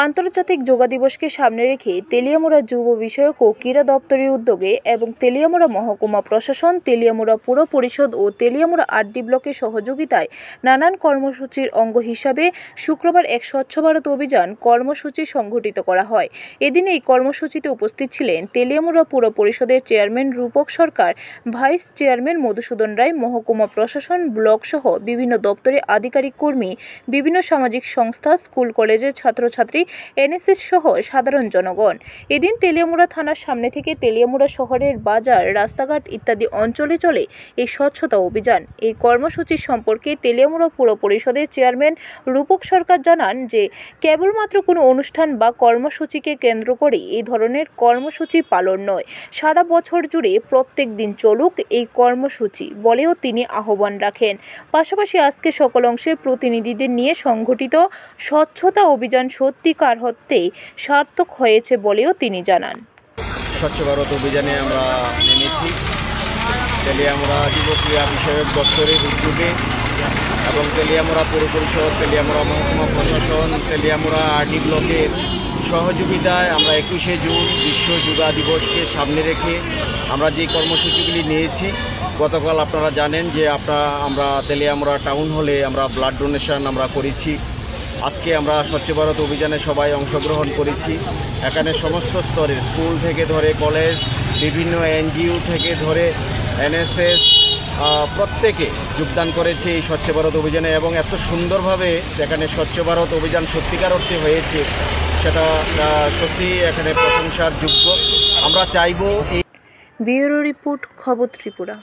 আন্তর্জাতিক যোগা দিবসকে সামনে রেখে তেলিয়ামুড়া যুব বিষয়ক ও ক্রীড়া দপ্তরের উদ্যোগে এবং তেলিয়ামুড়া মহকুমা প্রশাসন, তেলিয়ামুড়া পুর পরিষদ ও তেলিয়ামুড়া আরডি ব্লকের সহযোগিতায় নানান কর্মসূচির অঙ্গ হিসাবে শুক্রবার এক স্বচ্ছ ভারত অভিযান কর্মসূচি সংঘটিত করা হয়। এদিন এই কর্মসূচিতে উপস্থিত ছিলেন তেলিয়ামুড়া পুর পরিষদের চেয়ারম্যান রূপক সরকার, ভাইস চেয়ারম্যান মধুসূদন রায়, মহকুমা প্রশাসন, ব্লক সহ বিভিন্ন দপ্তরের আধিকারিক কর্মী, বিভিন্ন সামাজিক সংস্থা, স্কুল কলেজের ছাত্রছাত্রী, এনএসএস সহ সাধারণ জনগণ। এদিন তেলিয়ামুড়া থানার সামনে থেকে তেলিয়ামুড়া শহরের বাজার, রাস্তাঘাট ইত্যাদি অঞ্চলে চলে এই স্বচ্ছতা অভিযান। এই কর্মসূচি সম্পর্কে তেলিয়ামুড়া পুর পরিষদের চেয়ারম্যান রূপক সরকার জানান যে কেবলমাত্র কোনো অনুষ্ঠান বা কর্মসূচিকে কেন্দ্র করে এই ধরনের কর্মসূচি পালন নয়, সারা বছর জুড়ে প্রত্যেক দিন চলুক এই কর্মসূচি বলেও তিনি আহ্বান রাখেন। পাশাপাশি আজকে সকল অংশের প্রতিনিধিদের নিয়ে সংগঠিত স্বচ্ছতা অভিযান সত্যিকার অর্থে সার্থক হয়েছে বলেও তিনি জানান। স্বচ্ছ ভারত অভিযানে আমরা নেমেছি তেলিয়ামুড়া যুব ক্রীড়া বিষয়ক দপ্তরের উদ্যোগে এবং তেলিয়ামুড়া পৌর পরিষদ, তেলিয়ামুড়া মহকুমা প্রশাসন, তেলিয়ামুড়া আরডি ব্লকের সহযোগিতায় আমরা 21শে জুন বিশ্ব যোগা দিবসকে সামনে রেখে আমরা যে কর্মসূচিগুলি নিয়েছি। গতকাল আপনারা জানেন যে আমরা তেলিয়ামুড়া টাউন হলে আমরা ব্লাড ডোনেশন আমরা করেছি। আজকে আমরা স্বচ্ছ ভারত অভিযানে সবাই অংশগ্রহণ করেছি। এখানে সমস্ত স্তরের স্কুল থেকে ধরে কলেজ, বিভিন্ন এনজিও থেকে ধরে এনএসএস প্রত্যেকে যোগদান করেছে এই স্বচ্ছ ভারত অভিযানে এবং এত সুন্দরভাবে এখানে স্বচ্ছ ভারত অভিযান সত্যিকার অর্থে হয়েছে, সেটা সত্যি এখানে প্রশংসার যোগ্য। আমরা চাইব এই ব্যুরো রিপোর্ট, খবর ত্রিপুরা।